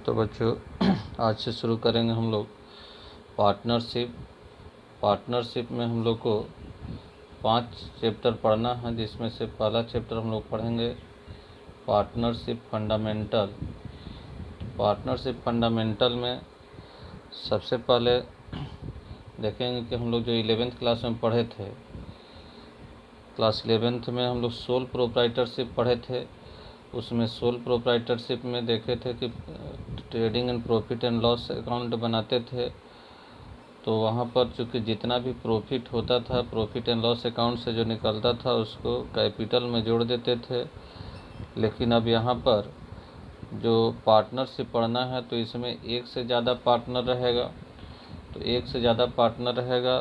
तो बच्चों आज से शुरू करेंगे हम लोग पार्टनरशिप। पार्टनरशिप में हम लोग को 5 चैप्टर पढ़ना है, जिसमें से पहला चैप्टर हम लोग पढ़ेंगे पार्टनरशिप फंडामेंटल। पार्टनरशिप फंडामेंटल में सबसे पहले देखेंगे कि हम लोग जो 11th क्लास में पढ़े थे, क्लास 11th में हम लोग सोल प्रोप्राइटरशिप पढ़े थे। उसमें सोल प्रोप्राइटरशिप में देखे थे कि trading and profit and loss account बनाते थे, तो वहाँ पर चूँकि जितना भी प्रॉफिट होता था प्रॉफिट एंड लॉस अकाउंट से जो निकलता था उसको कैपिटल में जोड़ देते थे। लेकिन अब यहाँ पर जो पार्टनरशिप पढ़ना है तो इसमें एक से ज़्यादा पार्टनर रहेगा। तो एक से ज़्यादा पार्टनर रहेगा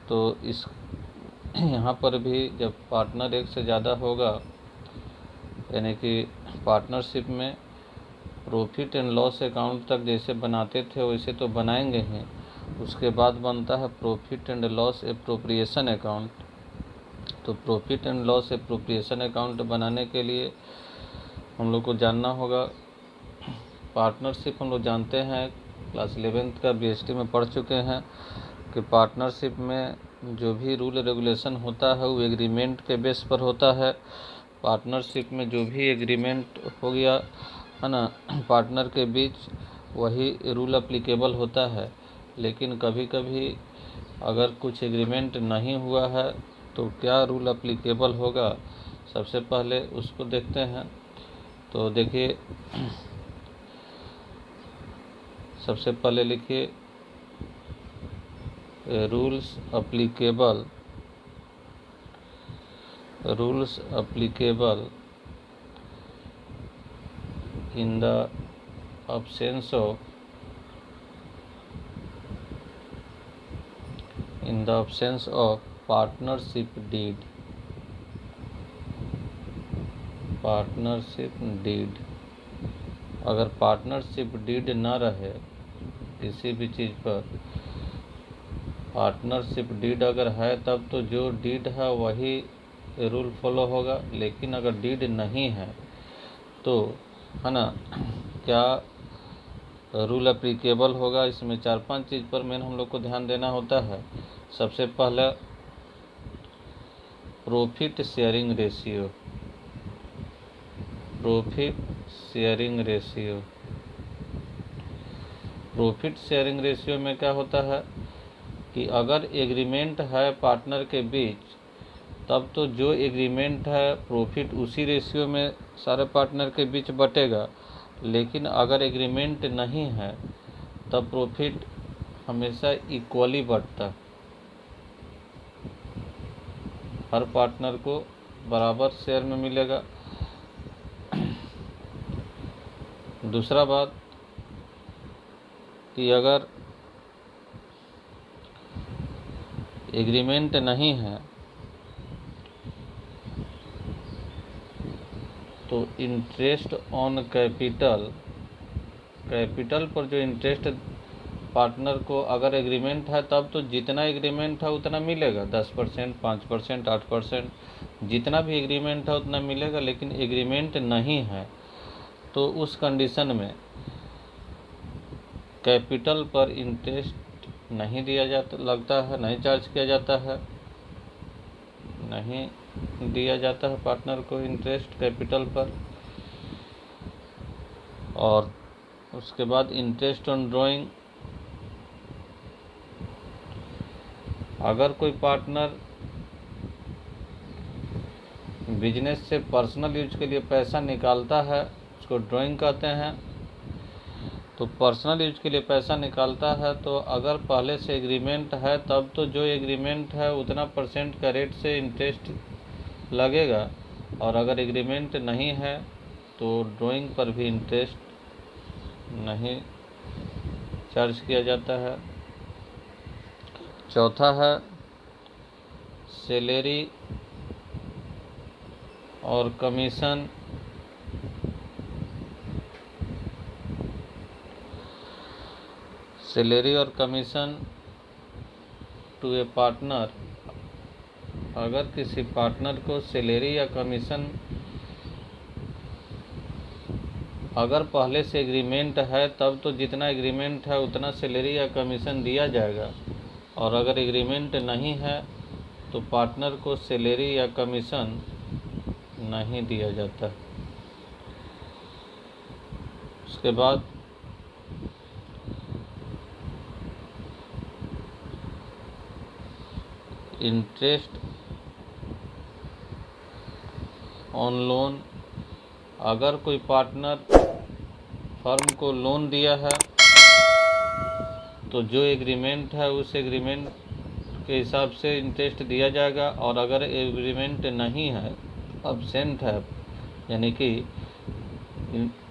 तो इस यहाँ पर भी जब पार्टनर एक से ज़्यादा होगा, यानी कि पार्टनरशिप में प्रॉफिट एंड लॉस अकाउंट तक जैसे बनाते थे वैसे तो बनाएंगे ही, उसके बाद बनता है profit and loss appropriation account. तो profit and loss appropriation account बनाने के लिए हम लोग को जानना होगा पार्टनरशिप। हम लोग जानते हैं, क्लास 11th का BST में पढ़ चुके हैं कि पार्टनरशिप में जो भी रूल रेगुलेशन होता है वो एग्रीमेंट के बेस पर होता है। पार्टनरशिप में जो भी एग्रीमेंट हो गया है ना पार्टनर के बीच, वही रूल अप्लीकेबल होता है। लेकिन कभी कभी अगर कुछ एग्रीमेंट नहीं हुआ है तो क्या रूल अप्लीकेबल होगा, सबसे पहले उसको देखते हैं। तो देखिए, सबसे पहले लिखिए rules applicable in the absence of partnership deed। अगर पार्टनरशिप डीड ना रहे किसी भी चीज़ पर, पार्टनरशिप डीड अगर है तब तो जो डीड है वही रूल फॉलो होगा। लेकिन अगर डीड नहीं है तो है ना क्या रूल एप्लीकेबल होगा। इसमें 4-5 चीज़ पर मेन हम लोग को ध्यान देना होता है। सबसे पहला प्रॉफिट शेयरिंग रेशियो में क्या होता है कि अगर एग्रीमेंट है पार्टनर के बीच तब तो जो एग्रीमेंट है प्रॉफिट उसी रेशियो में सारे पार्टनर के बीच बटेगा। लेकिन अगर एग्रीमेंट नहीं है तब प्रॉफिट हमेशा इक्वली बटता, हर पार्टनर को बराबर शेयर में मिलेगा। दूसरा बात कि अगर एग्रीमेंट नहीं है तो इंटरेस्ट ऑन कैपिटल पर जो इंटरेस्ट पार्टनर को, अगर एग्रीमेंट है तब तो जितना एग्रीमेंट है उतना मिलेगा, 10%, 5%, 8%, जितना भी एग्रीमेंट है उतना मिलेगा। लेकिन एग्रीमेंट नहीं है तो उस कंडीशन में कैपिटल पर इंटरेस्ट नहीं दिया लगता है, नहीं चार्ज किया जाता है, नहीं दिया जाता है पार्टनर को इंटरेस्ट कैपिटल पर। और उसके बाद इंटरेस्ट ऑन ड्राइंग, अगर कोई पार्टनर बिजनेस से पर्सनल यूज के लिए पैसा निकालता है, उसको ड्राइंग कहते हैं। तो पर्सनल यूज के लिए पैसा निकालता है तो अगर पहले से एग्रीमेंट है तब तो जो एग्रीमेंट है उतना % का रेट से इंटरेस्ट लगेगा। और अगर एग्रीमेंट नहीं है तो ड्राइंग पर भी इंटरेस्ट नहीं चार्ज किया जाता है। चौथा है सैलरी और कमीशन। सैलरी और कमीशन टू ए पार्टनर, अगर किसी पार्टनर को सैलरी या कमीशन अगर पहले से एग्रीमेंट है तब तो जितना एग्रीमेंट है उतना सैलरी या कमीशन दिया जाएगा, और अगर एग्रीमेंट नहीं है तो पार्टनर को सैलरी या कमीशन नहीं दिया जाता। उसके बाद इंटरेस्ट ऑन लोन, अगर कोई पार्टनर फर्म को लोन दिया है तो जो एग्रीमेंट है उस एग्रीमेंट के हिसाब से इंटरेस्ट दिया जाएगा, और अगर एग्रीमेंट नहीं है, अब्सेंट है, यानी कि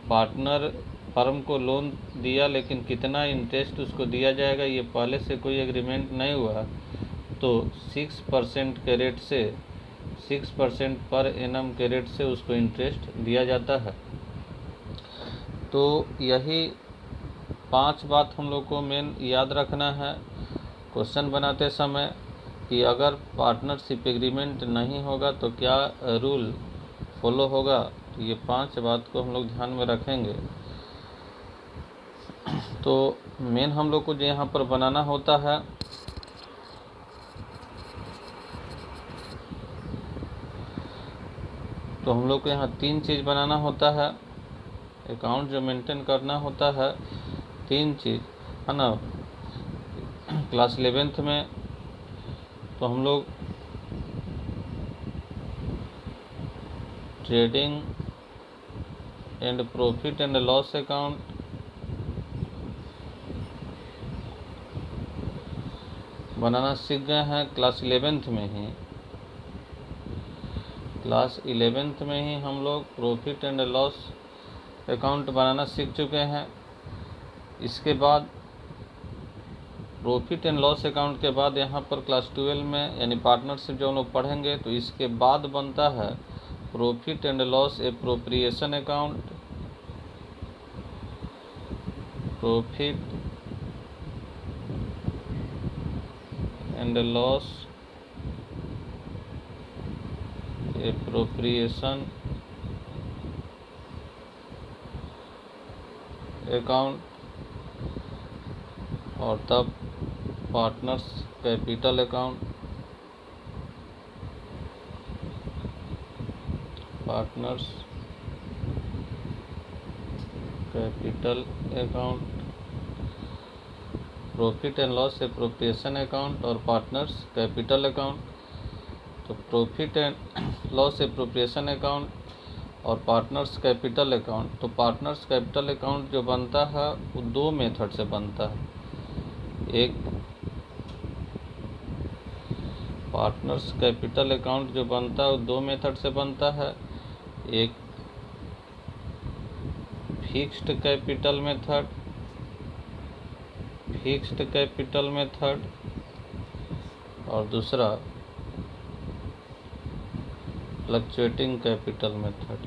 पार्टनर फर्म को लोन दिया लेकिन कितना इंटरेस्ट उसको दिया जाएगा ये पहले से कोई एग्रीमेंट नहीं हुआ, तो 6% के रेट से 6% पर एनम के रेट से उसको इंटरेस्ट दिया जाता है। तो यही 5 बात हम लोग को मेन याद रखना है क्वेश्चन बनाते समय, कि अगर पार्टनरशिप एग्रीमेंट नहीं होगा तो क्या रूल फॉलो होगा। तो ये 5 बात को हम लोग ध्यान में रखेंगे। तो मेन हम लोग को जो यहाँ पर बनाना होता है, तो हम लोग को यहाँ 3 चीज़ बनाना होता है। अकाउंट जो मेंटेन करना होता है 3 चीज़ है ना। क्लास 11th में तो हम लोग trading and profit and loss account, बनाना सीख गए हैं क्लास 11th में ही। क्लास 11th में ही हम लोग प्रॉफिट एंड लॉस अकाउंट बनाना सीख चुके हैं। इसके बाद प्रॉफिट एंड लॉस अकाउंट के बाद यहाँ पर क्लास 12 में यानी पार्टनरशिप जो हम लोग पढ़ेंगे, तो इसके बाद बनता है profit and loss appropriation account, profit and loss appropriation account, और तब partners capital account, partners capital account, profit and loss appropriation account और पार्टनर्स कैपिटल अकाउंट। तो profit and loss appropriation account और पार्टनर्स कैपिटल अकाउंट, तो partners capital account जो बनता है वो 2 मेथड से बनता है। एक पार्टनर्स कैपिटल अकाउंट जो बनता है वो 2 मेथड से बनता है। एक फिक्स्ड कैपिटल मेथड, और दूसरा fluctuating capital method.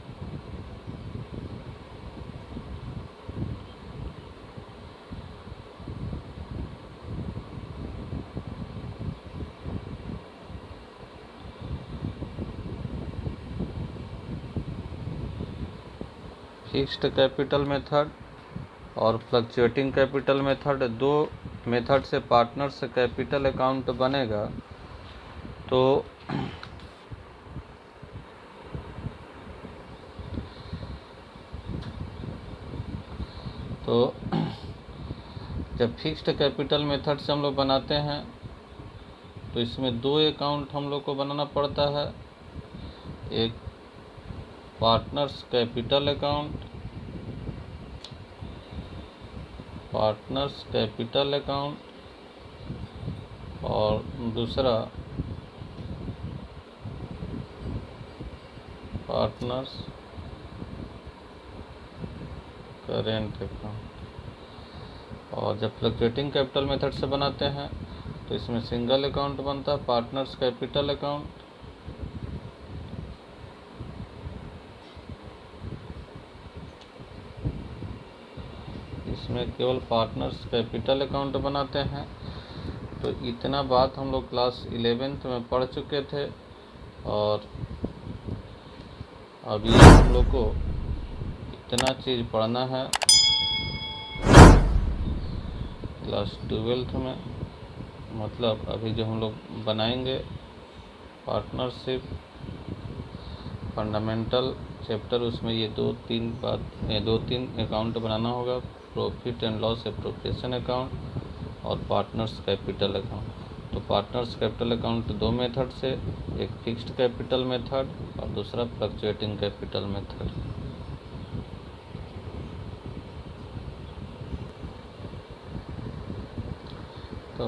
Fixed capital method और फ्लक्चुएटिंग कैपिटल मेथड, 2 मेथड से पार्टनर्स कैपिटल अकाउंट बनेगा। तो जब फिक्स्ड कैपिटल मेथड से हम लोग बनाते हैं तो इसमें 2 अकाउंट हम लोग को बनाना पड़ता है। एक पार्टनर्स कैपिटल अकाउंट, और दूसरा पार्टनर्स करेंट अकाउंट। और जब फ्लक्चुएटिंग कैपिटल मेथड से बनाते हैं तो इसमें सिंगल अकाउंट बनता है, पार्टनर्स कैपिटल अकाउंट, इसमें केवल पार्टनर्स कैपिटल अकाउंट बनाते हैं। तो इतना बात हम लोग क्लास 11th में पढ़ चुके थे, और अभी हम लोग को इतना चीज़ पढ़ना है क्लास 12th में। मतलब अभी जो हम लोग बनाएंगे पार्टनरशिप फंडामेंटल चैप्टर, उसमें ये दो तीन अकाउंट बनाना होगा, profit and loss appropriation account और पार्टनर्स कैपिटल अकाउंट। तो पार्टनर्स कैपिटल अकाउंट दो मेथड से, एक फिक्स्ड कैपिटल मेथड और दूसरा फ्लक्चुएटिंग कैपिटल मेथड। तो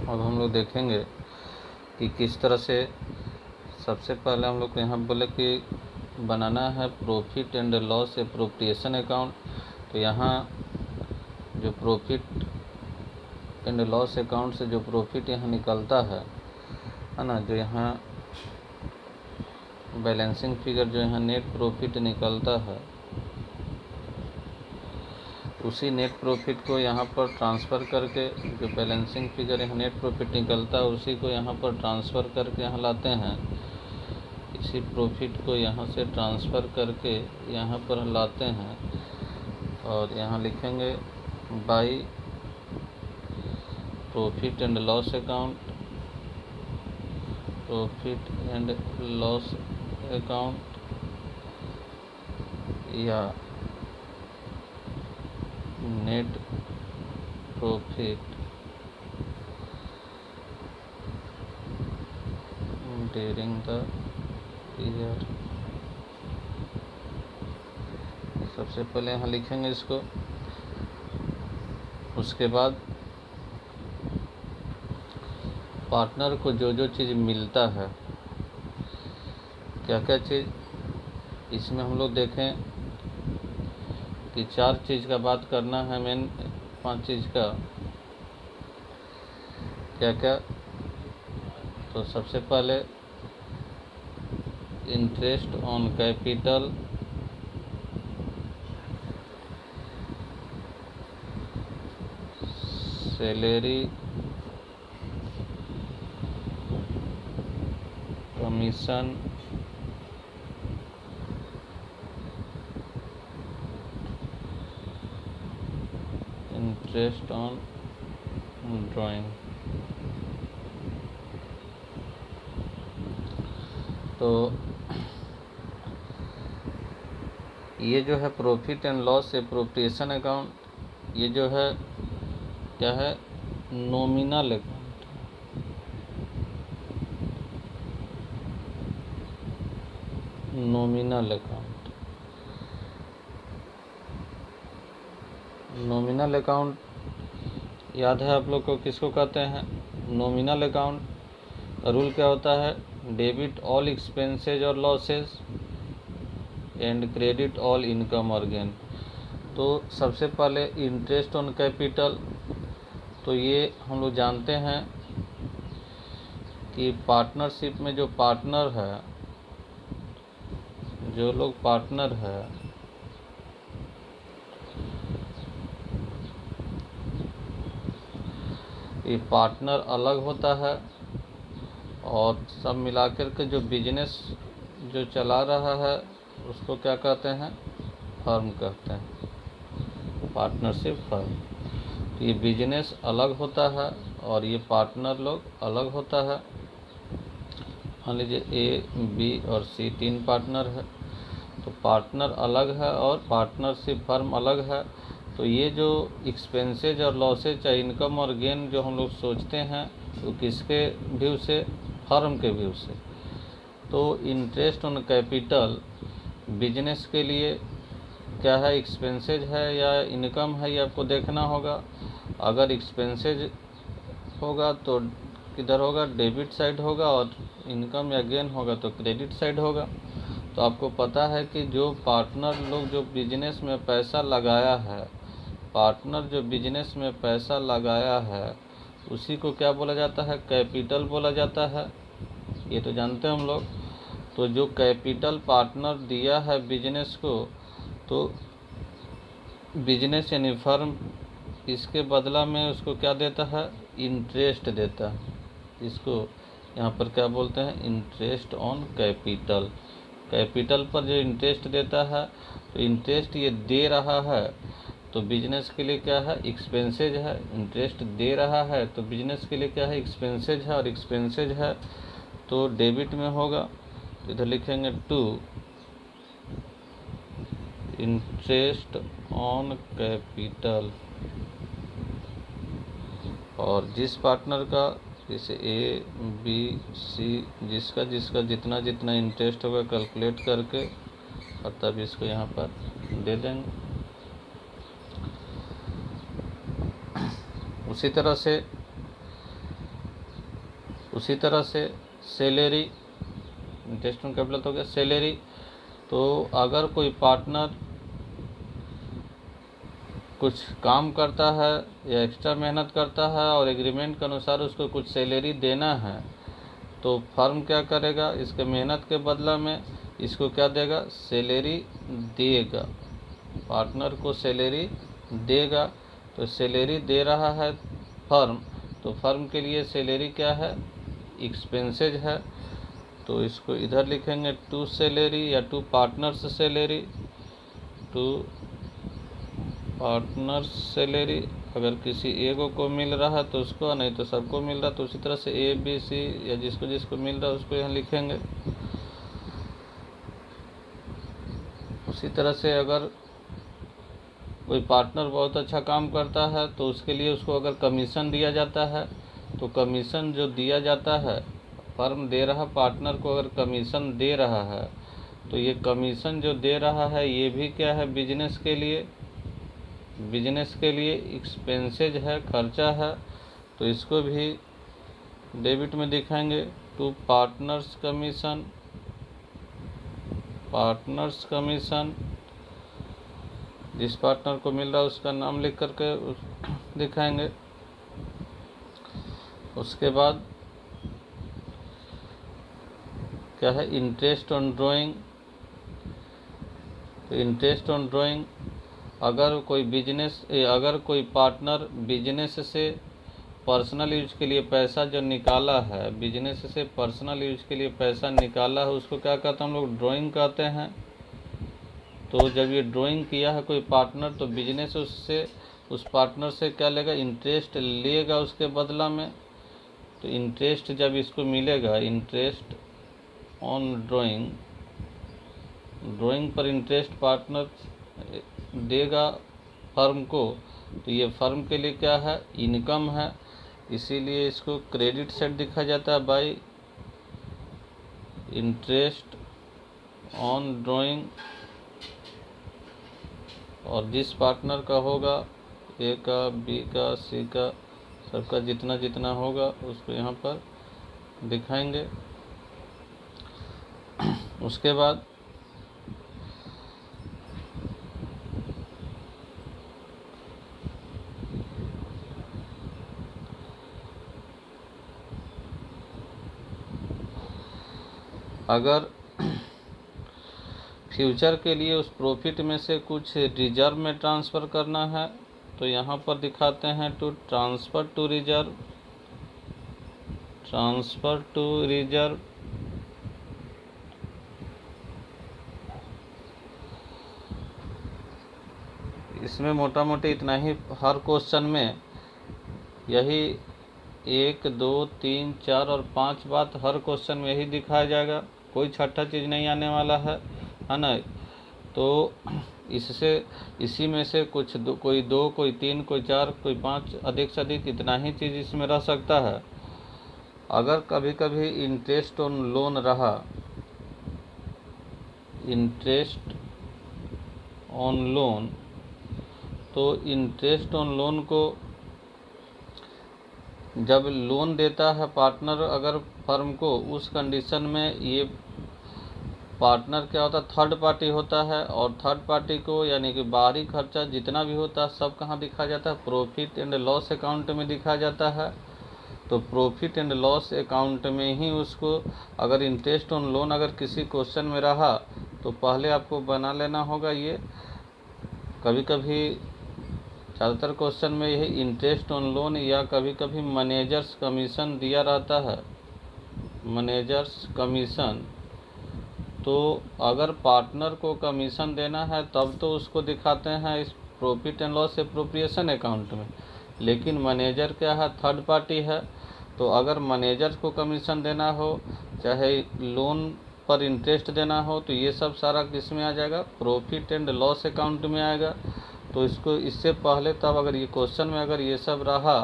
अब हम लोग देखेंगे कि किस तरह से। सबसे पहले हम लोग को यहाँ बोले कि बनाना है profit and loss appropriation account. तो यहाँ जो प्रॉफिट एंड लॉस अकाउंट से जो प्रॉफिट यहाँ निकलता है ना, जो यहाँ बैलेंसिंग फिगर जो यहाँ नेट प्रॉफिट निकलता है, उसी नेट प्रॉफिट को यहाँ पर ट्रांसफ़र करके, जो बैलेंसिंग फिगर यहाँ नेट प्रॉफिट निकलता है उसी को यहाँ पर ट्रांसफ़र करके यहाँ लाते हैं। इसी प्रॉफिट को यहाँ से ट्रांसफ़र करके यहाँ पर लाते हैं और यहाँ लिखेंगे by profit and loss account, profit and loss account या net profit during the year. सबसे पहले यहाँ लिखेंगे इसको, उसके बाद पार्टनर को जो जो चीज़ मिलता है, क्या क्या चीज़, इसमें हम लोग देखें कि 4 चीज़ का बात करना है, मेन 5 चीज़ का क्या क्या। तो सबसे पहले interest on capital, salary, commission, interest on drawing. तो ये जो है profit and loss appropriation account, ये जो है क्या है, nominal account. Nominal account, nominal account याद है आप लोग को किसको कहते हैं? नॉमिनल अकाउंट का रूल क्या होता है? डेबिट ऑल एक्सपेंसेज और losses and credit all income और गेन। तो सबसे पहले इंटरेस्ट ऑन कैपिटल, तो ये हम लोग जानते हैं कि पार्टनरशिप में जो पार्टनर है, जो लोग पार्टनर है, ये पार्टनर अलग होता है और सब मिलाकर के जो बिजनेस जो चला रहा है उसको क्या कहते हैं? फर्म कहते हैं, पार्टनरशिप फर्म। तो ये बिजनेस अलग होता है और ये पार्टनर लोग अलग होता है। मान लीजिए ए, बी और सी 3 पार्टनर है, तो पार्टनर अलग है और पार्टनरशिप फर्म अलग है। तो ये जो एक्सपेंसेज और लॉसेज या इनकम और गेन जो हम लोग सोचते हैं तो किसके व्यू से? फर्म के व्यू से। तो इंटरेस्ट ऑन कैपिटल बिजनेस के लिए क्या है? एक्सपेंसेज है या इनकम है, ये आपको देखना होगा। अगर एक्सपेंसेज होगा तो किधर होगा? डेबिट साइड होगा, और इनकम या गेन होगा तो क्रेडिट साइड होगा। तो आपको पता है कि जो पार्टनर लोग जो बिजनेस में पैसा लगाया है, पार्टनर जो बिजनेस में पैसा लगाया है उसी को क्या बोला जाता है? कैपिटल बोला जाता है। ये तो जानते हैं हम लोग। तो जो कैपिटल पार्टनर दिया है बिजनेस को, तो बिजनेस यानी फर्म इसके बदला में उसको क्या देता है? इंटरेस्ट देता है। इसको यहाँ पर क्या बोलते हैं? Interest on capital. कैपिटल पर जो इंटरेस्ट देता है तो इंटरेस्ट ये दे रहा है तो बिजनेस के लिए क्या है, एक्सपेंसेज है। इंटरेस्ट दे रहा है तो बिजनेस के लिए क्या है, एक्सपेंसेज है, और एक्सपेंसेज है तो डेबिट में होगा। तो इधर लिखेंगे टू इंटरेस्ट ऑन कैपिटल। और जिस पार्टनर का, जैसे ए बी सी, जिसका जिसका जितना जितना इंटरेस्ट होगा कैलकुलेट करके और तब इसको यहाँ पर दे देंगे। उसी तरह से सैलरी, इंटरेस्ट ऑन कैपिटल तो हो गया सैलरी। तो अगर कोई पार्टनर कुछ काम करता है या एक्स्ट्रा मेहनत करता है और एग्रीमेंट के अनुसार उसको कुछ सैलरी देना है, तो फर्म क्या करेगा, इसके मेहनत के बदला में इसको क्या देगा, सैलरी देगा, पार्टनर को सैलरी देगा। तो सैलरी दे रहा है फर्म, तो फर्म के लिए सैलरी क्या है, एक्सपेंसेज है। तो इसको इधर लिखेंगे टू सैलरी या to partners salary, to partners salary. अगर किसी एक को मिल रहा है तो उसको, नहीं तो सबको मिल रहा, तो उसी तरह से ए बी सी या जिसको जिसको मिल रहा है उसको यहाँ लिखेंगे। उसी तरह से अगर कोई पार्टनर बहुत अच्छा काम करता है तो उसके लिए उसको अगर कमीशन दिया जाता है, तो कमीशन जो दिया जाता है, फर्म दे रहा पार्टनर को अगर कमीशन दे रहा है, तो ये कमीशन जो दे रहा है ये भी क्या है, बिजनेस के लिए एक्सपेंसेज है, खर्चा है। तो इसको भी डेबिट में दिखाएंगे। टू पार्टनर्स कमीशन, जिस पार्टनर को मिल रहा है उसका नाम लिख करके दिखाएंगे। उसके बाद क्या है, इंटरेस्ट ऑन ड्राइंग। तो इंटरेस्ट ऑन ड्राइंग, अगर कोई पार्टनर बिजनेस से पर्सनल यूज के लिए पैसा जो निकाला है, बिजनेस से पर्सनल यूज के लिए पैसा निकाला है, उसको क्या कहते हैं हम लोग, ड्राइंग कहते हैं। तो जब ये ड्राइंग किया है कोई पार्टनर, तो बिजनेस उस पार्टनर से क्या लेगा, इंटरेस्ट लेगा उसके बदला में। तो इंटरेस्ट जब इसको मिलेगा, इंटरेस्ट ऑन ड्राइंग पर इंटरेस्ट पार्टनर देगा फर्म को, तो ये फर्म के लिए क्या है, इनकम है। इसीलिए इसको क्रेडिट साइड दिखा जाता है बाय इंटरेस्ट ऑन ड्राइंग। और जिस पार्टनर का होगा, ए का, बी का, सी का, सबका जितना जितना होगा उसको यहाँ पर दिखाएंगे। उसके बाद अगर फ्यूचर के लिए उस प्रॉफिट में से कुछ रिजर्व में ट्रांसफ़र करना है, तो यहाँ पर दिखाते हैं टू ट्रांसफ़र टू रिजर्व। इसमें मोटा मोटी इतना ही, हर क्वेश्चन में यही 1 2 3 4 और 5 बात हर क्वेश्चन में यही दिखाया जाएगा, कोई छठा चीज़ नहीं आने वाला है ना। तो इसी में से कोई 2, कोई 3, कोई 4, कोई 5, अधिक से अधिक इतना ही चीज़ इसमें रह सकता है। अगर कभी कभी इंटरेस्ट ऑन लोन रहा, इंटरेस्ट ऑन लोन, तो इंटरेस्ट ऑन लोन को जब लोन देता है पार्टनर अगर फर्म को, उस कंडीशन में ये पार्टनर क्या होता है, थर्ड पार्टी होता है। और थर्ड पार्टी को यानी कि बाहरी खर्चा जितना भी होता है सब कहाँ दिखा जाता है, प्रॉफिट एंड लॉस अकाउंट में दिखा जाता है। तो प्रॉफिट एंड लॉस अकाउंट में ही उसको, अगर इंटरेस्ट ऑन लोन अगर किसी क्वेश्चन में रहा तो पहले आपको बना लेना होगा ये। कभी कभी ज़्यादातर क्वेश्चन में यही इंटरेस्ट ऑन लोन या कभी कभी मैनेजर्स कमीशन दिया रहता है, मैनेजर्स कमीशन। तो अगर पार्टनर को कमीशन देना है तब तो उसको दिखाते हैं इस profit and loss appropriation account में, लेकिन मैनेजर क्या है, थर्ड पार्टी है। तो अगर मैनेजर को कमीशन देना हो, चाहे लोन पर इंटरेस्ट देना हो, तो ये सब सारा किस में आ जाएगा, प्रॉफिट एंड लॉस अकाउंट में आएगा। तो इसको इससे पहले तब अगर ये क्वेश्चन में अगर ये सब रहा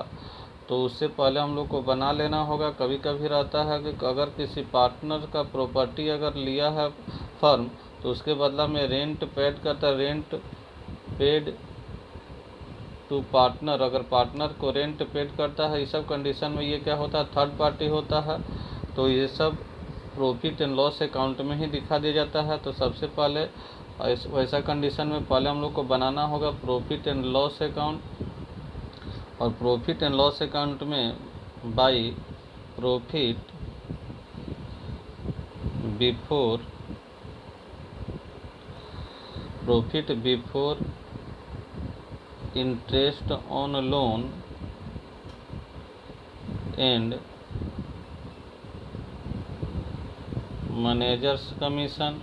तो उससे पहले हम लोग को बना लेना होगा। कभी कभी रहता है कि अगर किसी पार्टनर का प्रॉपर्टी अगर लिया है फर्म, तो उसके बदला में रेंट पेड करता है, रेंट पेड टू पार्टनर, अगर पार्टनर को रेंट पेड करता है, इस सब कंडीशन में ये क्या होता है, थर्ड पार्टी होता है। तो ये सब प्रॉफिट एंड लॉस अकाउंट में ही दिखा दिया जाता है। तो सबसे पहले वैसा कंडीशन में पहले हम लोग को बनाना होगा प्रॉफिट एंड लॉस अकाउंट, और प्रॉफिट एंड लॉस अकाउंट में by profit before interest on loan and managers commission,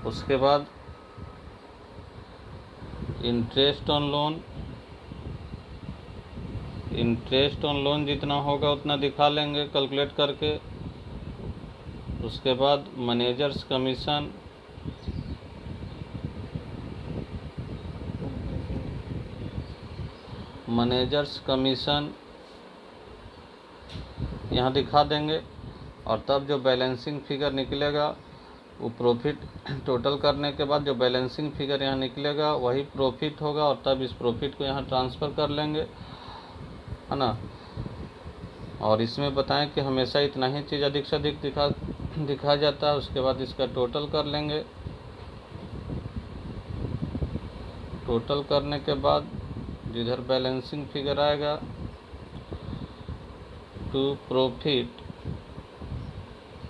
उसके बाद इंटरेस्ट ऑन लोन जितना होगा उतना दिखा लेंगे कैलकुलेट करके। उसके बाद मैनेजर्स कमीशन यहाँ दिखा देंगे, और तब जो बैलेंसिंग फिगर निकलेगा वो प्रॉफिट टोटल करने के बाद जो बैलेंसिंग फिगर यहाँ निकलेगा वही प्रॉफिट होगा, और तब इस प्रॉफिट को यहाँ ट्रांसफ़र कर लेंगे, है ना। और इसमें बताएं कि हमेशा इतना ही चीज़ अधिक से अधिक दिखा जाता है। उसके बाद इसका टोटल कर लेंगे। टोटल करने के बाद जिधर बैलेंसिंग फिगर आएगा टू प्रॉफिट,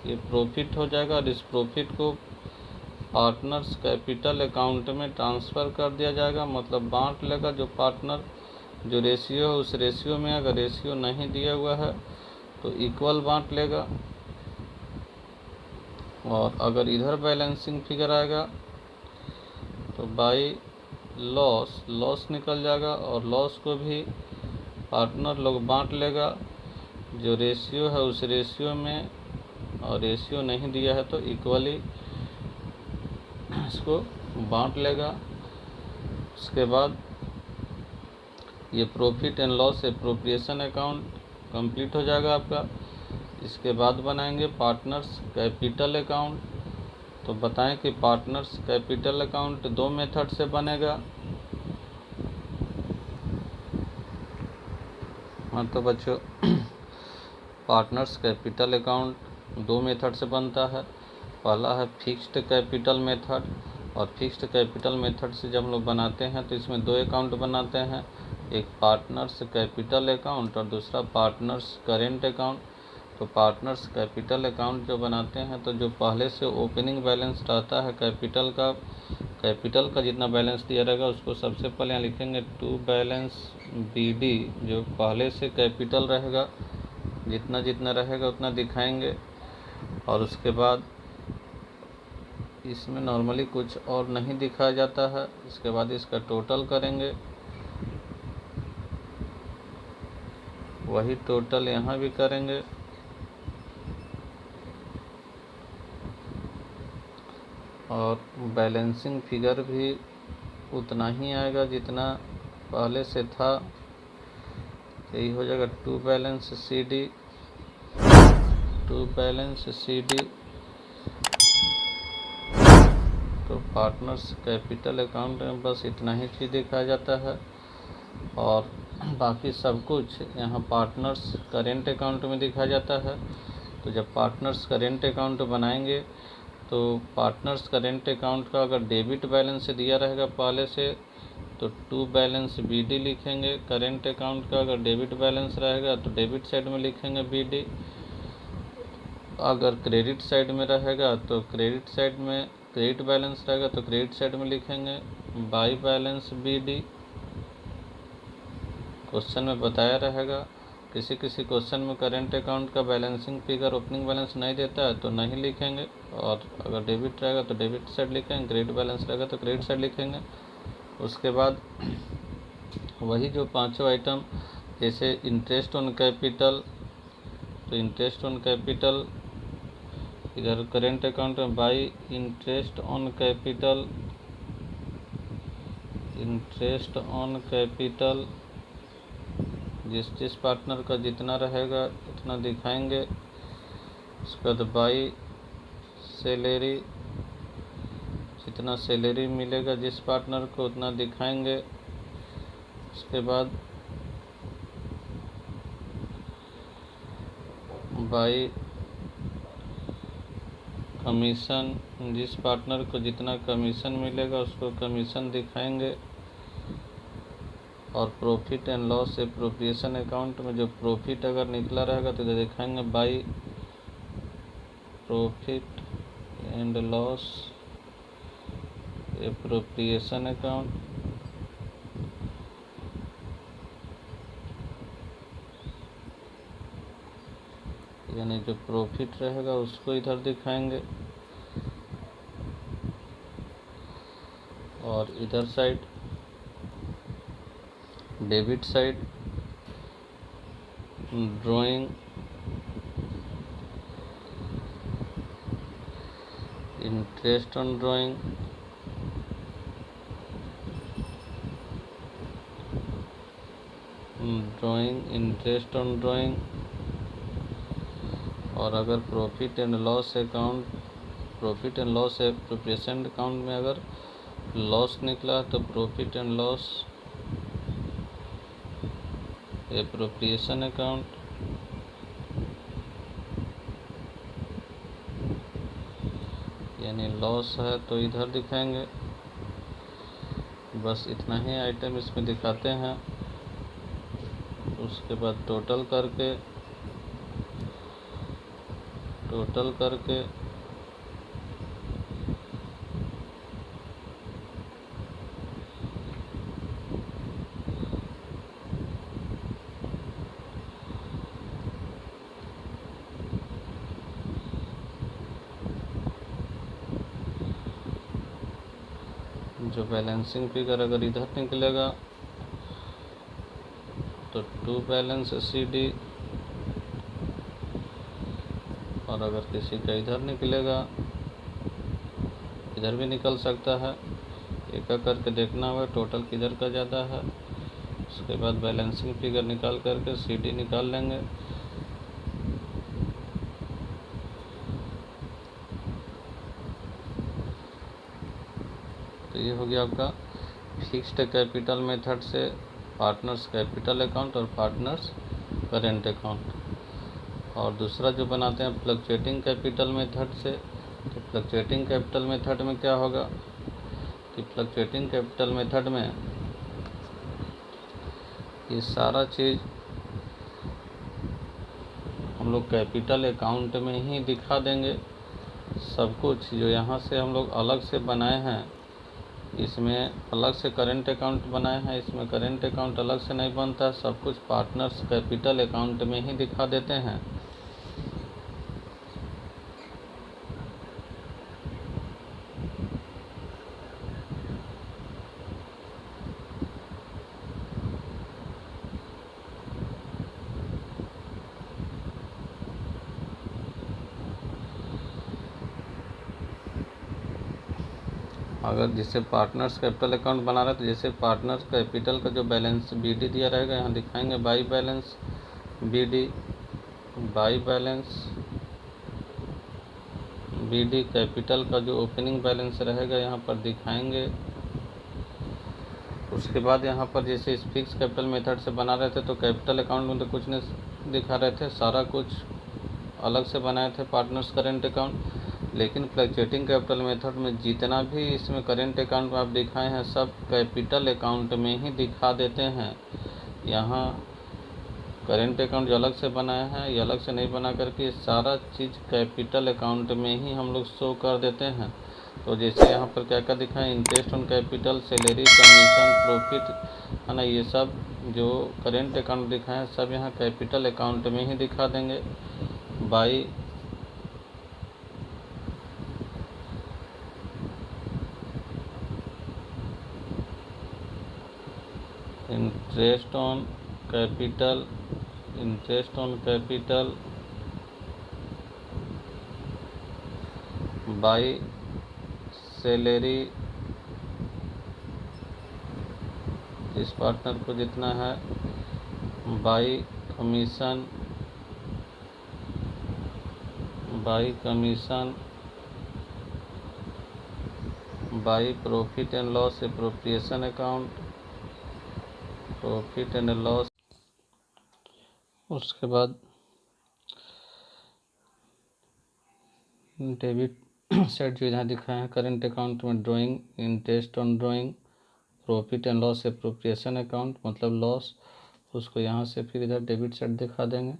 ये प्रॉफिट हो जाएगा, और इस प्रॉफिट को पार्टनर्स कैपिटल अकाउंट में ट्रांसफ़र कर दिया जाएगा। मतलब बांट लेगा, जो पार्टनर जो रेशियो है उस रेशियो में, अगर रेशियो नहीं दिया हुआ है तो इक्वल बांट लेगा। और अगर इधर बैलेंसिंग फिगर आएगा तो बाय लॉस निकल जाएगा, और लॉस को भी पार्टनर लोग बांट लेगा, जो रेशियो है उस रेशियो में, और रेशियो नहीं दिया है तो इक्वली इसको बांट लेगा। उसके बाद ये profit and loss appropriation account complete हो जाएगा आपका। इसके बाद बनाएंगे पार्टनर्स कैपिटल अकाउंट। तो बताएं कि पार्टनर्स कैपिटल अकाउंट दो मेथड से बनेगा। हाँ तो बच्चों पार्टनर्स कैपिटल अकाउंट दो मेथड से बनता है। पहला है फिक्स्ड कैपिटल मेथड, और फिक्स्ड कैपिटल मेथड से जब हम लोग बनाते हैं तो इसमें दो अकाउंट बनाते हैं, एक पार्टनर्स कैपिटल अकाउंट और दूसरा पार्टनर्स करेंट अकाउंट। तो पार्टनर्स कैपिटल अकाउंट जो बनाते हैं तो जो पहले से ओपनिंग बैलेंस रहता है कैपिटल का जितना बैलेंस दिया रहेगा उसको सबसे पहले यहाँ लिखेंगे टू बैलेंस BD, जो पहले से कैपिटल रहेगा जितना जितना रहेगा उतना दिखाएंगे। और उसके बाद इसमें नॉर्मली कुछ और नहीं दिखाया जाता है। इसके बाद इसका टोटल करेंगे, वही टोटल यहाँ भी करेंगे। और बैलेंसिंग फिगर भी उतना ही आएगा जितना पहले से था, यही हो जाएगा टू बैलेंस CD। तो पार्टनर्स कैपिटल अकाउंट में बस इतना ही चीज़ दिखाया जाता है, और बाकी सब कुछ यहाँ पार्टनर्स करेंट अकाउंट में दिखाया जाता है। तो जब पार्टनर्स करेंट अकाउंट बनाएंगे तो पार्टनर्स करेंट अकाउंट का अगर डेबिट बैलेंस दिया रहेगा पहले से तो टू बैलेंस BD लिखेंगे। करेंट अकाउंट का अगर डेबिट बैलेंस रहेगा तो डेबिट साइड में लिखेंगे BD। अगर क्रेडिट साइड में रहेगा तो क्रेडिट साइड में क्रेडिट बैलेंस रहेगा तो क्रेडिट साइड में लिखेंगे बाय बैलेंस BD। क्वेश्चन में बताया रहेगा। किसी किसी क्वेश्चन में करेंट अकाउंट का बैलेंसिंग फिगर ओपनिंग बैलेंस नहीं देता है तो नहीं लिखेंगे, और अगर डेबिट रहेगा तो डेबिट साइड लिखेंगे, क्रेडिट बैलेंस रहेगा तो क्रेडिट साइड लिखेंगे। उसके बाद वही जो पांचों आइटम, जैसे इंटरेस्ट ऑन कैपिटल, तो इंटरेस्ट ऑन कैपिटल इधर करेंट अकाउंट में by interest on capital, interest on capital जिस पार्टनर का जितना रहेगा उतना दिखाएंगे। उसके बाद बाई सैलरी, जितना सैलरी मिलेगा जिस पार्टनर को उतना दिखाएंगे। उसके बाद बाई कमीशन, जिस पार्टनर को जितना कमीशन मिलेगा उसको कमीशन दिखाएंगे। और profit and loss appropriation account में जो प्रॉफिट अगर निकला रहेगा तो दिखाएंगे by profit and loss appropriation account. यानी जो प्रॉफिट रहेगा उसको इधर दिखाएंगे। और इधर side debit side drawing interest on drawing, drawing interest on drawing. और अगर profit and loss account, profit and loss appropriation account में अगर लॉस निकला तो profit and loss appropriation account. यानी लॉस है तो इधर दिखाएंगे। बस इतना ही आइटम इसमें दिखाते हैं। उसके बाद टोटल करके जो बैलेंसिंग फिगर अगर इधर निकलेगा तो टू बैलेंस CD, और अगर किसी का इधर निकलेगा, इधर भी निकल सकता है, एक एक करके देखना होगा टोटल किधर का ज़्यादा है। उसके बाद बैलेंसिंग फिगर निकाल करके CD निकाल लेंगे। तो ये हो गया आपका फिक्स्ड कैपिटल मेथड से पार्टनर्स कैपिटल अकाउंट और पार्टनर्स करेंट अकाउंट। और दूसरा जो बनाते हैं फ्लक्चुएटिंग कैपिटल मेथड से, तो फ्लक्चुएटिंग कैपिटल मेथड में क्या होगा कि फ्लक्चुएटिंग कैपिटल मेथड में ये सारा चीज़ हम लोग कैपिटल अकाउंट में ही दिखा देंगे। सब कुछ जो यहाँ से हम लोग अलग से बनाए हैं, इसमें अलग से करेंट अकाउंट बनाए हैं, इसमें करेंट अकाउंट अलग से नहीं बनता, सब कुछ पार्टनर्स कैपिटल अकाउंट में ही दिखा देते हैं। अगर जैसे पार्टनर्स कैपिटल अकाउंट बना रहे हैं तो जैसे पार्टनर्स कैपिटल का जो बैलेंस BD दिया रहेगा यहाँ दिखाएंगे by balance BD, by balance BD। Capital का जो ओपनिंग बैलेंस रहेगा यहाँ पर दिखाएंगे। उसके बाद यहाँ पर जैसे इस फिक्स कैपिटल मेथड से बना रहे थे तो कैपिटल अकाउंट में तो कुछ नहीं दिखा रहे थे, सारा कुछ अलग से बनाए थे पार्टनर्स करेंट अकाउंट। लेकिन फ्लक्चुएटिंग कैपिटल मेथड में जितना भी इसमें करेंट अकाउंट में आप दिखाए हैं सब कैपिटल अकाउंट में ही दिखा देते हैं। यहाँ करेंट अकाउंट जो अलग से बनाए हैं ये अलग से नहीं बना करके सारा चीज़ कैपिटल अकाउंट में ही हम लोग शो कर देते हैं। तो जैसे यहाँ पर क्या क्या दिखा है, interest on capital, salary, commission, profit, है ना, ये सब जो करेंट अकाउंट दिखा है सब यहाँ कैपिटल अकाउंट में ही दिखा देंगे। By interest on capital, interest on capital by salary, जिस पार्टनर को जितना है, by commission, by commission, by profit and loss appropriation account, profit and loss. उसके बाद डेबिट साइड जो यहाँ दिखा है करेंट अकाउंट में, drawing, interest on drawing, profit and loss appropriation account मतलब लॉस, उसको यहाँ से फिर इधर डेबिट साइड दिखा देंगे,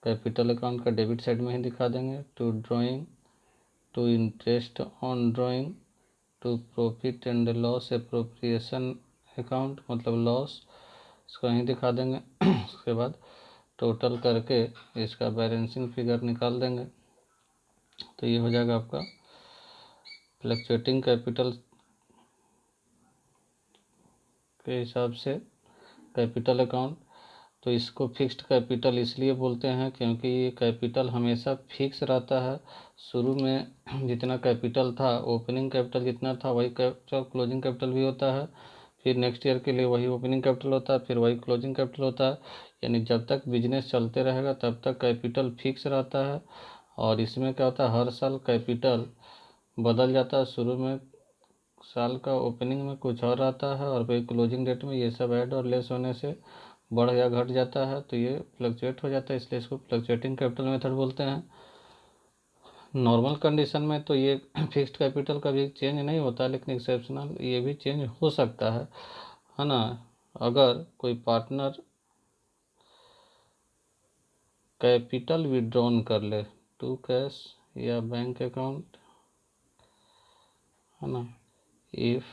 कैपिटल अकाउंट का डेबिट साइड में ही दिखा देंगे। To drawing, to interest on drawing, to profit and loss appropriation account मतलब लॉस, इसको यहीं दिखा देंगे। उसके बाद टोटल करके इसका बैलेंसिंग फिगर निकाल देंगे। तो ये हो जाएगा आपका फ्लक्चुएटिंग कैपिटल के हिसाब से कैपिटल अकाउंट। तो इसको फिक्स्ड कैपिटल इसलिए बोलते हैं क्योंकि ये कैपिटल हमेशा फिक्स रहता है। शुरू में जितना कैपिटल था, ओपनिंग कैपिटल जितना था वही कैपिटल क्लोजिंग कैपिटल भी होता है, फिर नेक्स्ट ईयर के लिए वही ओपनिंग कैपिटल होता है, फिर वही क्लोजिंग कैपिटल होता है। यानी जब तक बिजनेस चलते रहेगा तब तक कैपिटल फिक्स रहता है। और इसमें क्या होता है, हर साल कैपिटल बदल जाता है। शुरू में साल का ओपनिंग में कुछ और आता है और फिर क्लोजिंग डेट में ये सब ऐड और लेस होने से बढ़ या घट जाता है, तो ये फ्लक्चुएट हो जाता है, इसलिए इसको फ्लक्चुएटिंग कैपिटल मेथड बोलते हैं। नॉर्मल कंडीशन में तो ये फिक्स्ड कैपिटल का भी चेंज नहीं होता, लेकिन एक्सेप्शनल ये भी चेंज हो सकता है ना। अगर कोई पार्टनर कैपिटल विड्रॉन कर ले टू कैश या बैंक अकाउंट, है ना, इफ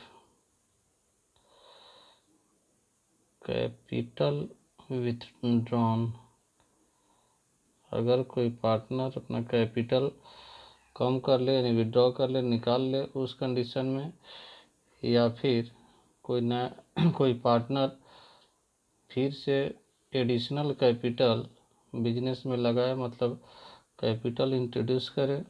कैपिटल विथड्रॉन, अगर कोई पार्टनर अपना कैपिटल कम कर ले यानी विड्रॉ कर ले, निकाल ले उस कंडीशन में, या फिर कोई नया कोई पार्टनर फिर से एडिशनल कैपिटल बिजनेस में लगाए, मतलब कैपिटल इंट्रोड्यूस करे,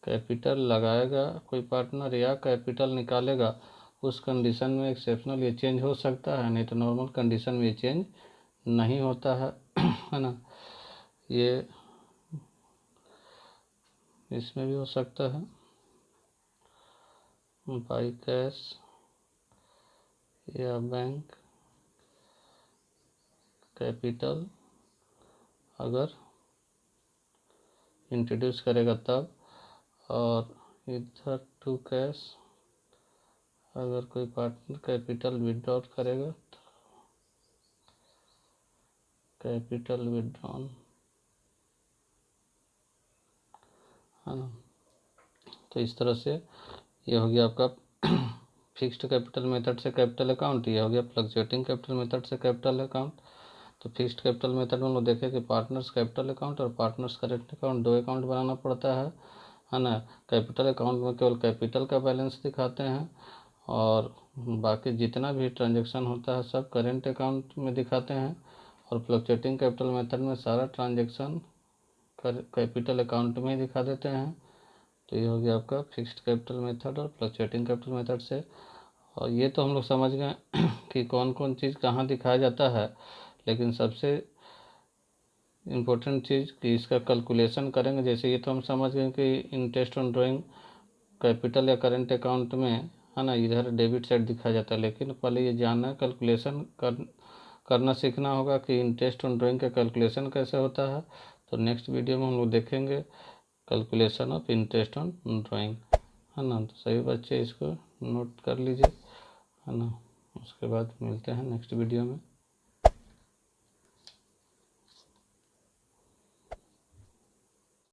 कैपिटल लगाएगा कोई पार्टनर या कैपिटल निकालेगा, उस कंडीशन में एक्सेप्शनल ये चेंज हो सकता है, नहीं तो नॉर्मल कंडीशन में ये चेंज नहीं होता है ना। ये इसमें भी हो सकता है बाई कैश या बैंक कैपिटल अगर इंट्रोड्यूस करेगा तब, और इधर टू कैश अगर कोई पार्टनर कैपिटल विड्रॉ करेगा तो कैपिटल विड्रॉन, है ना। तो इस तरह से ये हो गया आपका फिक्स्ड कैपिटल मेथड से कैपिटल अकाउंट, ये हो गया फ्लक्चुएटिंग कैपिटल मेथड से कैपिटल अकाउंट। तो फिक्स्ड कैपिटल मेथड में हम लोग देखें कि पार्टनर्स कैपिटल अकाउंट और पार्टनर्स करेंट अकाउंट दो अकाउंट बनाना पड़ता है ना। कैपिटल अकाउंट में केवल कैपिटल का बैलेंस दिखाते हैं और बाकी जितना भी ट्रांजैक्शन होता है सब करेंट अकाउंट में दिखाते हैं, और फ्लक्चुएटिंग कैपिटल मेथड में सारा ट्रांजैक्शन कैपिटल अकाउंट में ही दिखा देते हैं। तो ये हो गया आपका फिक्स्ड कैपिटल मेथड और फ्लक्चुएटिंग कैपिटल मेथड से। और ये तो हम लोग समझ गए कि कौन कौन चीज़ कहाँ दिखाया जाता है, लेकिन सबसे इम्पोर्टेंट चीज़ कि इसका कैलकुलेशन करेंगे। जैसे ये तो हम समझ गए कि इंटरेस्ट ऑन ड्राइंग कैपिटल या करेंट अकाउंट में, है ना, इधर डेबिट साइड दिखाया जाता है, लेकिन पहले ये जानना कैलकुलेशन करना सीखना होगा कि इंटरेस्ट ऑन ड्राइंग का कैलकुलेशन कैसे होता है। तो नेक्स्ट वीडियो में हम लोग देखेंगे calculation of interest on drawing, है ना। तो सभी बच्चे इसको नोट कर लीजिए, है ना। उसके बाद मिलते हैं नेक्स्ट वीडियो में।